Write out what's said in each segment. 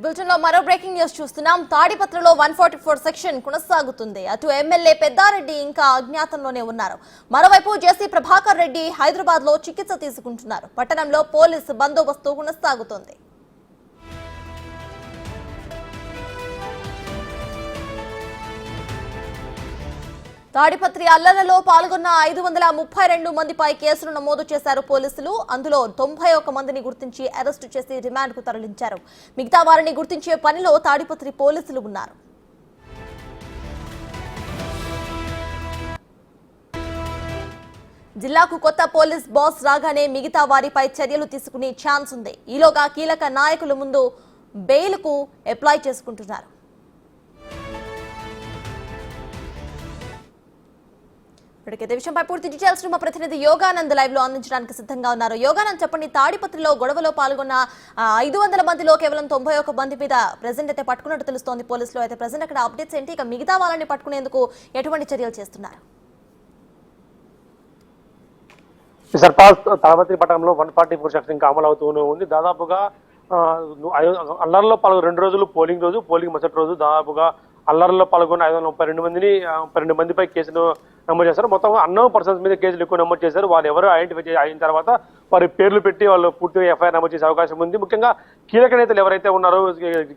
Bulletin లో మరో breaking news చూస్తున్నాం. తాడిపత్రిలో 144 సెక్షన్ కొనసాగుతుంది. అటు ఎమ్మెల్యే పెద్దారెడ్డి ఇంకా అజ్ఞాతంలోనే ఉన్నారు. మరోవైపు జేసీ ప్రభాకర్ రెడ్డి హైదరాబాద్ లో చికిత్స తీసుకుంటున్నారు. పట్టణంలో పోలీసు బందోబస్తు కొనసాగుతోంది. తాడిపత్రి అల్లర్లలో పాల్గొన్న 532 మందిపై కేసులు నమోదు చేశారు పోలీసులు. అందులో 91 మందిని గుర్తించి అరెస్టు చేసి రిమాండ్ కు తరలించారు. మిగతా వారిని గుర్తించే పనిలో తాడిపత్రి పోలీసులు ఉన్నారు. జిల్లాకు కొత్త పోలీస్ బాస్ రాగానే మిగతా వారిపై చర్యలు తీసుకునే ఛాన్స్ ఉంది. ఈలోగా కీలక నాయకుల ముందు బెయిల్ కు అప్లై చేసుకుంటున్నారు. ఇప్పటికైతే విషయంపై పూర్తి డీటెయిల్స్ మా ప్రతినిధి యోగానంద్ లైవ్ లో అందించడానికి సిద్ధంగా ఉన్నారు. యోగానంద్, చెప్పండి, తాడిపత్రిలో గొడవలో పాల్గొన్న 500 మందిలో కేవలం 91 మంది మీద ప్రెజెంట్ అయితే పట్టుకున్నట్టు తెలుస్తోంది పోలీసులు. అయితే ప్రెజెంట్ అక్కడ అప్డేట్స్ ఏంటి? ఇక మిగతా వాళ్ళని పట్టుకునేందుకు ఎటువంటి చర్యలు చేస్తున్నారు? తాడిపత్రి పట్టణంలో 144 సెక్షన్ ఇంకా అమలు అవుతూనే ఉంది. దాదాపుగా అల్లర్లో పాల్గొన్న 2 రోజులు పోలింగ్ రోజు, పోలింగ్ మరుసటి రోజు దాదాపుగా అల్లర్లో పాల్గొన్న 532 మందిపై కేసును నమోదు చేశారు. మొత్తం అన్నోన్ పర్సన్స్ మీద కేసులు ఎక్కువ నమోదు చేశారు. వాళ్ళు ఎవరు ఐడెంటిఫై అయిన తర్వాత వారి పేర్లు పెట్టి వాళ్ళు పూర్తిగా ఎఫ్ఐఆర్ నమోదు చేసే అవకాశం ఉంది. ముఖ్యంగా కీలక నేతలు ఎవరైతే ఉన్నారో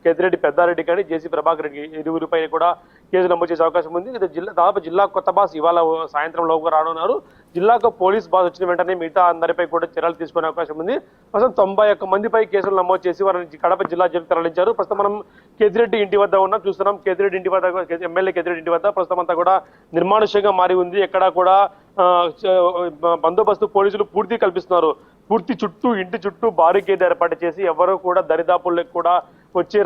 కేతిరెడ్డి పెద్దారెడ్డి కానీ జేసీ ప్రభాకర్ రెడ్డి ఇరువురిపై కూడా కేసులు నమోదు చేసే అవకాశం ఉంది. దాదాపు జిల్లా కొత్త బాస్ ఇవాళ సాయంత్రం లోపు రానున్నారు. జిల్లాకు పోలీస్ బాస్ వచ్చిన వెంటనే మిగతా అందరిపై కూడా చర్యలు తీసుకునే అవకాశం ఉంది. ప్రస్తుతం 91 మందిపై కేసులు నమోదు చేసి వారిని కడప జిల్లా జైలుకు తరలించారు. ప్రస్తుతం మనం కేతిరెడ్డి ఇంటి వద్ద ఉన్నాం, చూస్తున్నాం. కేతిరెడ్డి ఇంటి వద్ద, ఎమ్మెల్యే కేతిరెడ్డి ఇంటి వద్ద ప్రస్తుతం అంతా కూడా నిర్మానుష్యంగా మారి ఉంది. ఎక్కడా కూడా బందోబస్తు పోలీసులు పూర్తి కల్పిస్తున్నారు. పూర్తి చుట్టూ, ఇంటి చుట్టూ బారికేడ్ ఏర్పాటు చేసి ఎవరు కూడా దరిదాపులకు కూడా వచ్చి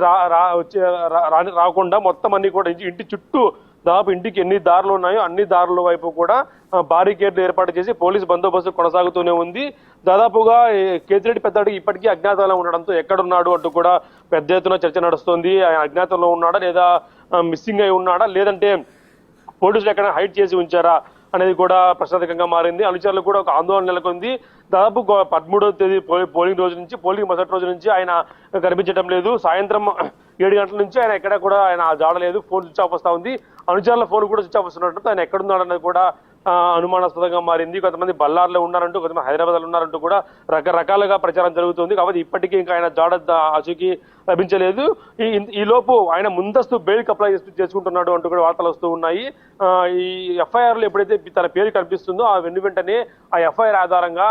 రాకుండా మొత్తం అన్ని కూడా ఇంటి చుట్టూ దాదాపు ఇంటికి ఎన్ని దారులు ఉన్నాయో అన్ని దారుల వైపు కూడా బారికేడ్లు ఏర్పాటు చేసి పోలీసు బందోబస్తు కొనసాగుతూనే ఉంది. దాదాపుగా కేతిరెడ్డి పెద్దాడికి ఇప్పటికీ అజ్ఞాతంలో ఉండడంతో ఎక్కడున్నాడు అంటూ కూడా పెద్ద ఎత్తున చర్చ నడుస్తుంది. అజ్ఞాతంలో ఉన్నాడా, లేదా మిస్సింగ్ అయి ఉన్నాడా, లేదంటే పోలీసులు ఎక్కడ హైడ్ చేసి ఉంచారా అనేది కూడా ప్రశ్నార్థకంగా మారింది. అనుచరులు కూడా ఒక ఆందోళన నెలకొంది. దాదాపు 13వ తేదీ పోలింగ్ రోజు నుంచి, పోలింగ్ మొదటి రోజు నుంచి ఆయన కనిపించడం లేదు. సాయంత్రం 7 గంటల నుంచి ఆయన ఎక్కడ కూడా ఆయన జాడలేదు. ఫోన్ స్విచ్ ఆఫ్ వస్తా ఉంది. అనుచరుల ఫోన్ కూడా స్విచ్ ఆఫ్ వస్తున్నట్టు ఆయన ఎక్కడున్నాడన్నది కూడా అనుమానాస్పదంగా మారింది. కొంతమంది బళ్ళార్లో ఉన్నారంటూ, కొంతమంది హైదరాబాద్లో ఉన్నారంటూ కూడా రకరకాలుగా ప్రచారం జరుగుతుంది. కాబట్టి ఇప్పటికీ ఇంకా ఆయన జాడ ఆచూకీ లభించలేదు. ఈ లోపు ఆయన ముందస్తు బెయిల్కి అప్లై చేసుకుంటున్నాడు అంటూ కూడా వార్తలు వస్తూ ఉన్నాయి. ఈ ఎఫ్ఐఆర్లో ఎప్పుడైతే తన పేరు కనిపిస్తుందో ఆ వెంటనే ఆ ఎఫ్ఐఆర్ ఆధారంగా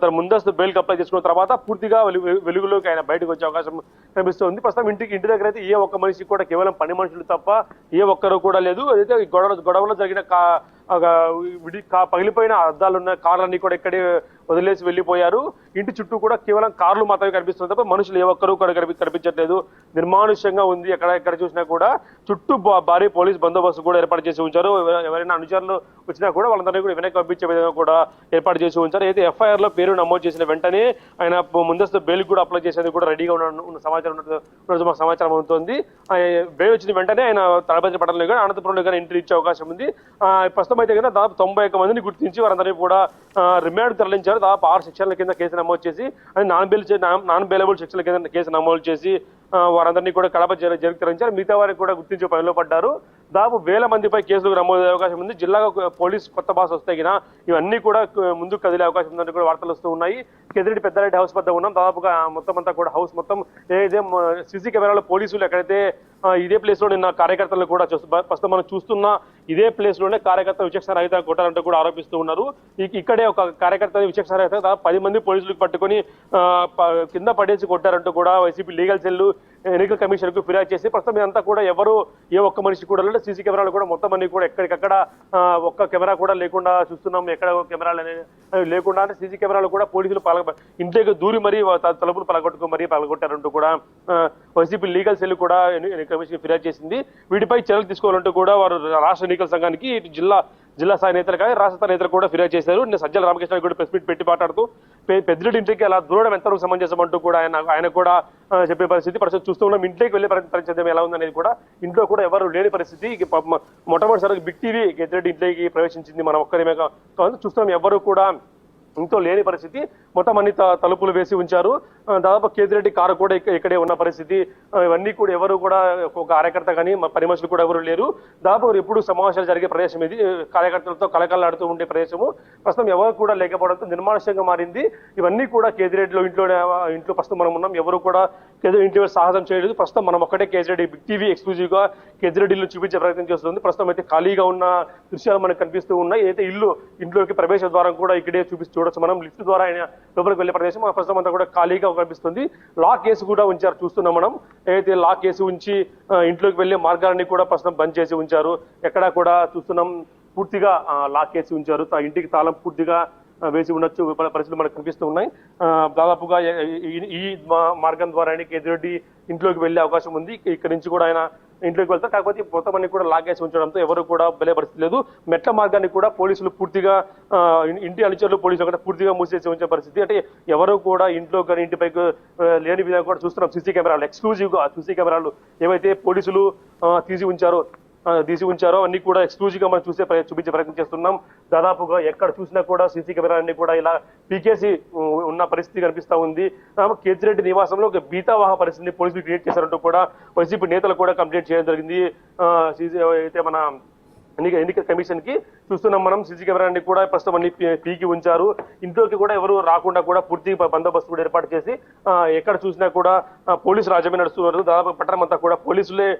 తన ముందస్తు బెయిల్కి అప్లై చేసుకున్న తర్వాత పూర్తిగా వెలుగులోకి ఆయన బయటకు వచ్చే అవకాశం కనిపిస్తుంది. ప్రస్తుతం ఇంటి దగ్గర అయితే ఏ ఒక్క మనిషి కూడా, కేవలం పని మనుషులు తప్ప ఏ ఒక్కరు కూడా లేదు. అయితే గొడవలో జరిగిన పగిలిపోయిన అద్దాలున్న కార్లన్నీ కూడా ఇక్కడే వదిలేసి వెళ్ళిపోయారు. ఇంటి చుట్టూ కూడా కేవలం కార్లు మాత్రమే కనిపిస్తుంది తప్ప మనుషులు ఏ ఒక్కరు కూడా కనిపించట్లేదు. నిర్మానుష్యంగా ఉంది. ఎక్కడ చూసినా కూడా చుట్టూ భారీ పోలీస్ బందోబస్తు కూడా ఏర్పాటు చేసి ఉంచారు. ఎవరైనా అనుచరులు వచ్చినా కూడా వాళ్ళందరినీ కూడా వెనక్కి పంపించే విధంగా కూడా ఏర్పాటు చేసి ఉంచారు. అయితే ఎఫ్ఐఆర్ లో పేరు నమోదు చేసిన వెంటనే ఆయన ముందస్తు బెయిల్ కూడా అప్లై చేసేందుకు కూడా రెడీగా ఉన్న సమాచారం మాకు సమాచారం అవుతుంది. బెయిల్ వచ్చిన వెంటనే ఆయన తాడిపత్రి పట్టణంలో కానీ అనంతపురంలో కానీ ఎంట్రీ ఇచ్చే అవకాశం ఉంది. ప్రస్తుతం అయితే కన్నా దాదాపు 91 మందిని గుర్తించి వారందరినీ కూడా రిమాండ్ తరలించారు. దాదాపు 6 సెక్షన్ల కింద కేసు నమోదు చేసి, అది నాన్ బెయిలబుల్ సెక్షన్ల కింద కేసు నమోదు చేసి వారందరినీ కూడా కడప జైలుకు తరలించారు. మిగతా వారికి కూడా గుర్తించే పనిలో పడ్డారు. దాదాపు 1000 మందిపై కేసులు నమోదయ్యే అవకాశం ఉంది. జిల్లాకు పోలీస్ కొత్త బాస్ వస్తే ఇవన్నీ కూడా ముందుకు కదిలే అవకాశం ఉందని కూడా వార్తలు వస్తూ ఉన్నాయి. కేతిరెడ్డి పెద్దారెడ్డి హౌస్ వద్ద ఉన్నాం. దాదాపుగా మొత్తం అంతా కూడా హౌస్ మొత్తం ఏదైతే సీసీ కెమెరాలో పోలీసులు ఎక్కడైతే ఇదే ప్లేస్ లో నిన్న కార్యకర్తలు కూడా ప్రస్తుతం మనం చూస్తున్న ఇదే ప్లేస్ లోనే కార్యకర్త విచక్షణ రహిత కొట్టారంటూ కూడా ఆరోపిస్తూ ఉన్నారు. ఇక్కడే ఒక కార్యకర్త విచక్షణ రహిత 10 మంది పోలీసులకు పట్టుకొని కింద పడేసి కొట్టారంటూ కూడా వైసీపీ లీగల్ సెల్ ఎన్నికల కమిషన్ కు ఫిర్యాదు చేసి ప్రస్తుతం ఇదంతా కూడా ఎవరు ఏ ఒక్క మనిషి కూడా లేదు. సీసీ కెమెరాలు కూడా మొత్తం అన్ని కూడా ఎక్కడికక్కడ ఒక్క కెమెరా కూడా లేకుండా చూస్తున్నాం. ఎక్కడ కెమెరాలు లేకుండా అంటే సీసీ కెమెరాలు కూడా పోలీసులు ఇంట్లోకి దూరి మరీ తలుపులు పలగొట్టారంటూ కూడా వైసీపీ లీగల్ సెల్ కూడా కమిషన్ ఫిర్యాదు చేసింది. వీటిపై చర్యలు తీసుకోవాలంటూ కూడా వారు రాష్ట్ర ఎన్నికల సంఘానికి జిల్లా స్థాయి నేతలు కానీ రాష్ట్ర స్థాయి నేతలు కూడా ఫిర్యాదు చేశారు. నేను సజ్జల రామకృష్ణ కూడా ప్రెస్ మీట్ పెట్టి మాట్లాడుతూ పెద్దిరెడ్డి ఇంటికి అలా దూరడం ఎంతవరకు సమంజసం అంటూ కూడా ఆయన కూడా చెప్పే పరిస్థితి చూస్తూ ఉన్నాం. ఇంట్లోకి వెళ్ళే పరిస్థితి ఎలా ఉందనేది కూడా, ఇంట్లో కూడా ఎవరు లేని పరిస్థితి. మొట్టమొదటిసారి బిగ్ టీవీ పెద్దిరెడ్డి ఇంట్లోకి ప్రవేశించింది మనం ఒక్కరిమే చూస్తున్నాం. ఎవరు కూడా ఇంట్లో లేని పరిస్థితి, మొత్తం అన్ని తలుపులు వేసి ఉంచారు. దాదాపు కేతిరెడ్డి కారు కూడా ఇక్కడే ఉన్న పరిస్థితి. ఇవన్నీ కూడా ఎవరు కూడా ఒక కార్యకర్త కానీ పని మనుషులు కూడా ఎవరు లేరు. దాదాపు ఎప్పుడు సమావేశాలు జరిగే ప్రదేశం ఇది, కార్యకర్తలతో కలకలాడుతూ ఉండే ప్రదేశము. ప్రస్తుతం ఎవరు కూడా లేకపోవడంతో నిర్మానుష్యంగా మారింది. ఇవన్నీ కూడా కేతిరెడ్డిలో ఇంట్లో ప్రస్తుతం మనం ఉన్నాం. ఎవరు కూడా ఇంట్లో సాహసం చేయలేదు. ప్రస్తుతం మనం ఒక్కటే కేతిరెడ్డి బిగ్ టీవీ ఎక్స్క్లూజివ్ గా కేతిరెడ్డిలో చూపించే ప్రయత్నం చేస్తుంది. ప్రస్తుతం అయితే ఖాళీగా ఉన్న దృశ్యాలు మనకు కనిపిస్తూ ఉన్నాయి. అయితే ఇంట్లోకి ప్రవేశ ద్వారం కూడా ఇక్కడే చూడొచ్చు మనం. లిఫ్ట్ ద్వారా ఆయన లోపలికి వెళ్లే ప్రదేశం ప్రస్తుతం అంతా కూడా ఖాళీగా కనిపిస్తుంది. లాక్ కేసు కూడా ఉంచారు చూస్తున్నాం మనం. అయితే లాక్ కేసు ఉంచి ఇంట్లోకి వెళ్లే మార్గాన్ని కూడా ప్రస్తుతం బంద్ చేసి ఉంచారు. ఎక్కడా కూడా చూస్తున్నాం పూర్తిగా లాక్ కేసి ఉంచారు. ఇంటికి తాళం పూర్తిగా వేసి ఉండొచ్చు పరిస్థితులు మనకు కనిపిస్తూ ఉన్నాయి. దాదాపుగా ఈ మార్గం ద్వారా కేతిరెడ్డి ఇంట్లోకి వెళ్లే అవకాశం ఉంది. ఇక్కడి నుంచి కూడా ఆయన ఇంట్లోకి వెళ్తారు. కాకపోతే మొత్తం అన్ని కూడా లాగేసి ఉంచడంతో ఎవరు కూడా వెళ్లే పరిస్థితి లేదు. మెట్ల మార్గాన్ని కూడా పోలీసులు పూర్తిగా ఇంటి అనుచరులు పోలీసులు కూడా పూర్తిగా మూసేసి ఉంచే పరిస్థితి. అంటే ఎవరు కూడా ఇంట్లో కానీ ఇంటిపైకి లేని విధంగా కూడా చూస్తున్నాం. సీసీ కెమెరాలు ఎక్స్క్లూజివ్ గా సీసీ కెమెరాలు ఏవైతే పోలీసులు తీసి ఉంచారో అన్ని కూడా ఎక్స్క్లూజివ్ గా మనం చూపించే ప్రయత్నం చేస్తున్నాం. దాదాపుగా ఎక్కడ చూసినా కూడా సీసీ కెమెరాలన్నీ కూడా ఇలా పీకేసి ఉన్న పరిస్థితి కనిపిస్తా ఉంది. కేతిరెడ్డి నివాసంలో ఒక బీతావాహ పరిస్థితిని పోలీసులు క్రియేట్ చేశారంటూ కూడా వైసీపీ నేతలు కూడా కంప్లైంట్ చేయడం జరిగింది. అయితే మన ఎన్నికల కమిషన్ కి చూస్తున్నాం మనం. సీసీ కెమెరాన్ని కూడా ప్రస్తుతం అన్ని పీకి ఉంచారు. ఇంట్లోకి కూడా ఎవరు రాకుండా కూడా పూర్తి బందోబస్తు కూడా ఏర్పాటు చేసి ఎక్కడ చూసినా కూడా పోలీసు రాజ్యమే నడుస్తున్నారు. దాదాపు పట్టణం అంతా కూడా పోలీసులే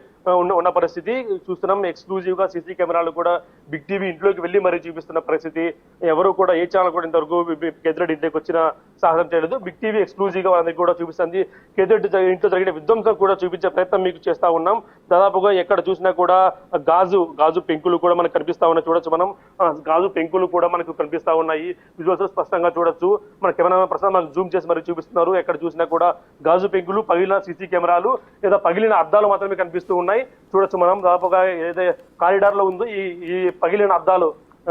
ఉన్న పరిస్థితి చూస్తున్నాం. ఎక్స్క్లూజివ్ గా సీసీ కెమెరాలు కూడా బిగ్ టీవీ ఇంట్లోకి వెళ్లి మరీ చూపిస్తున్న పరిస్థితి. ఎవరు కూడా ఏ ఛానల్ కూడా ఇంతవరకు కేతిరెడ్డి ఇంటికి వచ్చిన సాహసం చేయలేదు. బిగ్ టీవీ ఎక్స్క్లూజివ్ గా అందరికీ కూడా చూపిస్తుంది. కేతిరెడ్డి ఇంట్లో జరిగిన విధ్వంసం కూడా చూపించే ప్రయత్నం మీకు చేస్తా ఉన్నాం. దాదాపుగా ఎక్కడ చూసినా కూడా గాజు పెంకులు కూడా మనకు కనిపిస్తా ఉన్నాయి. చూడొచ్చు మనం. గాజు పెంకులు కూడా మనకు కనిపిస్తా ఉన్నాయి. విజువల్స్ స్పష్టంగా చూడొచ్చు. మన కెమెరా ప్రస్తుతం మనకు జూమ్ చేసి మరి చూపిస్తున్నారు. ఎక్కడ చూసినా కూడా గాజు పెంకులు, పగిలిన సీసీ కెమెరాలు లేదా పగిలిన అద్దాలు మాత్రమే కనిపిస్తూ ఉన్నాయి. చూడొచ్చు మనం. దాదాపుగా ఏదైతే కారిడార్ లో ఉందో ఈ పగిలిన అద్దాలు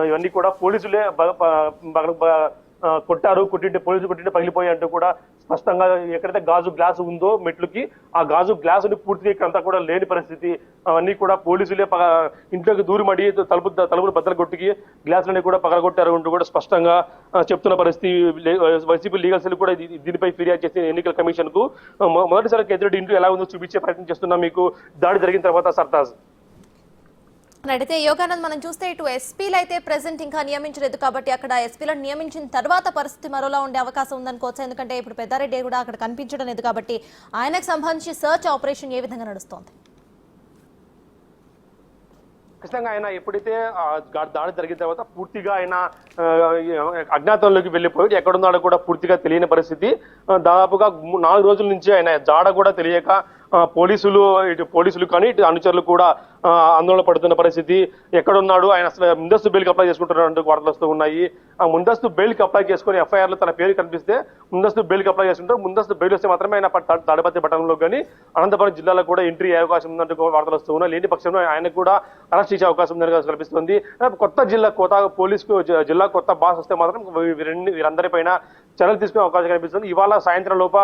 ఇవన్నీ కూడా పోలీసులే పోలీసులు కొట్టింటే పగిలిపోయి అంటూ కూడా స్పష్టంగా ఎక్కడైతే గాజు గ్లాస్ ఉందో మెట్లుకి ఆ గాజు గ్లాసుని పూర్తిగా ఇక్కడంతా కూడా లేని పరిస్థితి. అవన్నీ కూడా పోలీసులే ఇంట్లోకి దూరమడి తలుపులు బద్దలు కొట్టుకి గ్లాసులన్నీ కూడా పగలగొట్టారు అంటూ కూడా స్పష్టంగా చెప్తున్న పరిస్థితి. వైసీపీ లీగల్ సెల్ కూడా దీనిపై ఫిర్యాదు చేసి ఎన్నికల కమిషన్ కు మొదటిసారి కేతిరెడ్డి ఇంట్లో ఎలా ఉందో చూపించే ప్రయత్నం చేస్తున్నాం మీకు దాడి జరిగిన తర్వాత. సర్తాజ్ అయితే యోగానంద్, మనం చూస్తే ఇటు ఎస్పీలు అయితే ప్రెసెంట్ ఇంకా నియమించలేదు కాబట్టి అక్కడ ఎస్పీలను నియమించిన తర్వాత పరిస్థితి మరోలా ఉండే అవకాశం ఉందనుకోవచ్చు. ఎందుకంటే ఇప్పుడు పెద్దారెడ్డి కూడా అక్కడ కనిపించడం లేదు కాబట్టి ఆయనకు సంబంధించి సర్చ్ ఆపరేషన్ ఏ విధంగా నడుస్తోంది? ఖచ్చితంగా ఆయన ఎప్పుడైతే దాడి జరిగిన తర్వాత పూర్తిగా ఆయన అజ్ఞాతంలోకి వెళ్ళిపోయి ఎక్కడున్నాడో కూడా పూర్తిగా తెలియని పరిస్థితి. దాదాపుగా 4 రోజుల నుంచి ఆయన జాడ కూడా తెలియక పోలీసులు కానీ ఇటు అనుచరులు కూడా ఆందోళన పడుతున్న పరిస్థితి. ఎక్కడున్నాడు ఆయన, అసలు ముందస్తు బెయిల్కి అప్లై చేసుకుంటున్నట్టు వార్తలు వస్తూ ఉన్నాయి. ఆ ముందస్తు బెయిల్కి అప్లై చేసుకుని ఎఫ్ఐఆర్ లో తన పేరు కనిపిస్తే ముందస్తు బెయిల్కి అప్లై చేసుకుంటారు. ముందస్తు బెయిల్ వస్తే మాత్రమే ఆయన తాడిపత్రి పట్టణంలో కానీ అనంతపురం జిల్లాలో కూడా ఎంట్రీ అయ్యే అవకాశం ఉందంటూ వార్తలు వస్తూ ఉన్నాయి. లేని పక్షంలో ఆయన కూడా అరెస్ట్ చేసే అవకాశం ఉందని కనిపిస్తుంది. జిల్లా కొత్త బాస్ వస్తే మాత్రం వీరందరిపైన చర్యలు తీసుకునే అవకాశం కనిపిస్తుంది. ఇవాళ సాయంత్రం లోప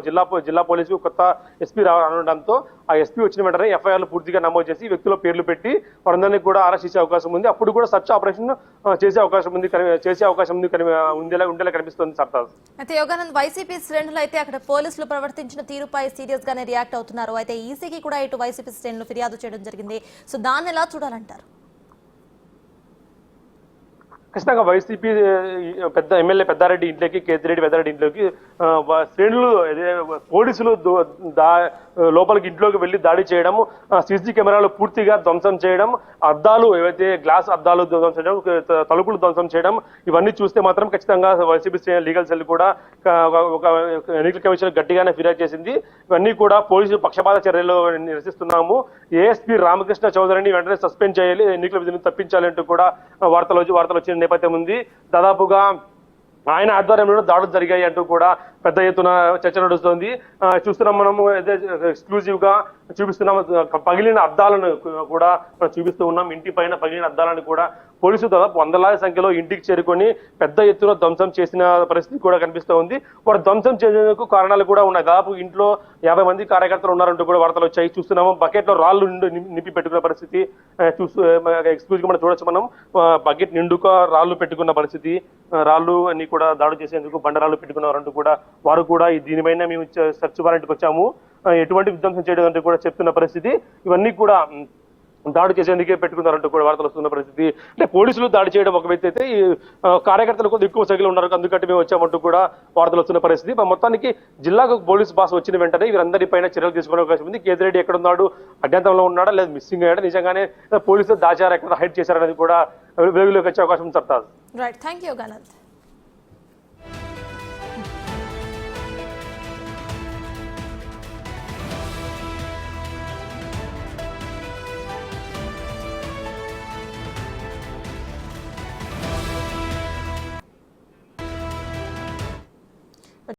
జిల్లా పోలీసుకు కొత్త ఎస్పీ రావడంతో ఆ ఎస్పీ వచ్చిన వెంటనే ఎఫ్ఐఆర్లు పూర్తిగా నమోదు చేసి వ్యక్తుల పేర్లు పెట్టి వారందరినీ కూడా అరెస్ట్ చేసే అవకాశం ఉంది. అప్పుడు కూడా సర్చ్ ఆపరేషన్ చేసే అవకాశం ఉండేలా కనిపిస్తుంది. సర్తాజ్ అయితే యోగానంద్, వైసీపీ శ్రేణులు అయితే అక్కడ పోలీసులు ప్రవర్తించిన తీరుపై సీరియస్ గానే రియాక్ట్ అవుతున్నారు. అయితే ఈసీకి కూడా ఇటు వైసీపీ శ్రేణులు ఫిర్యాదు చేయడం జరిగింది. సో దాన్ని ఎలా చూడాలంటారు? ఖచ్చితంగా వైసీపీ ఎమ్మెల్యే పెద్దారెడ్డి ఇంట్లోకి, పెద్దారెడ్డి ఇంట్లోకి శ్రేణులు పోలీసులు లోపలికి ఇంట్లోకి వెళ్లి దాడి చేయడం, సీసీ కెమెరాలు పూర్తిగా ధ్వంసం చేయడం, అద్దాలు ఏవైతే గ్లాస్ అద్దాలు ధ్వంసం చేయడం, తలుపులు ధ్వంసం చేయడం, ఇవన్నీ చూస్తే మాత్రం ఖచ్చితంగా వైసీపీ లీగల్ సెల్ కూడా ఒక ఎన్నికల కమిషన్ గట్టిగానే ఫిర్యాదు చేసింది. ఇవన్నీ కూడా పోలీసులు పక్షపాత చర్యలు నిరసిస్తున్నాము. ఏఎస్పీ రామకృష్ణ చౌదరిని వెంటనే సస్పెండ్ చేయాలి, ఎన్నికల విధులను తప్పించాలి అంటూ కూడా వార్తలు వచ్చిన నేపథ్యం ఉంది. దాదాపుగా ఆయన ఆధ్వర్యంలో దాడులు జరిగాయి అంటూ కూడా పెద్ద ఎత్తున చర్చ నడుస్తోంది. చూస్తున్నాం మనము ఎక్స్క్లూజివ్ గా చూపిస్తున్నాం. పగిలిన అద్దాలను కూడా చూపిస్తూ ఉన్నాం. ఇంటి పైన పగిలిన అద్దాలను కూడా పోలీసులు దాదాపు వందలాది సంఖ్యలో ఇంటికి చేరుకొని పెద్ద ఎత్తున ధ్వంసం చేసిన పరిస్థితి కూడా కనిపిస్తూ ఉంది. వారు ధ్వంసం చేసేందుకు కారణాలు కూడా ఉన్నాయి. దాదాపు ఇంట్లో 50 మంది కార్యకర్తలు ఉన్నారంటూ కూడా వార్తలు వచ్చాయి. చూస్తున్నాము బకెట్ లో రాళ్లు నింపి పెట్టుకున్న పరిస్థితి ఎక్స్క్లూజివ్ గా మనం చూడొచ్చు. మనం బకెట్ నిండుగా రాళ్లు పెట్టుకున్న పరిస్థితి, రాళ్లు అన్ని కూడా దాడి చేసేందుకు బండరాళ్లు పెట్టుకున్నారంటూ కూడా వారు కూడా దీనిపైన మేము సెర్చ్ వారెంట్కి వచ్చాము, ఎటువంటి విధ్వంసం చేయడం అంటూ కూడా చెప్తున్న పరిస్థితి. ఇవన్నీ కూడా దాడి చేసేందుకే పెట్టుకున్నారంటూ కూడా వార్తలు వస్తున్న పరిస్థితి. అంటే పోలీసులు దాడి చేయడం ఒక వ్యక్తి అయితే, ఈ కార్యకర్తలు కూడా ఎక్కువ సంఖ్యలో ఉన్నారు, అందుకంటే మేము వచ్చామంటూ కూడా వార్తలు వస్తున్న పరిస్థితి. మొత్తానికి జిల్లాకు పోలీసు బాస్ వచ్చిన వెంటనే వీరందరిపైన చర్యలు తీసుకునే అవకాశం ఉంది. కేతిరెడ్డి ఎక్కడ ఉన్నాడు, అజ్ఞాతంలో ఉన్నాడా లేదా మిస్సింగ్ అయ్యాడా, నిజంగానే పోలీసులు దాచారా, ఎక్కడ హైడ్ చేశారనేది కూడా వెలుగులోకి వచ్చే అవకాశం ఉంది. Right, thank you Yoganand.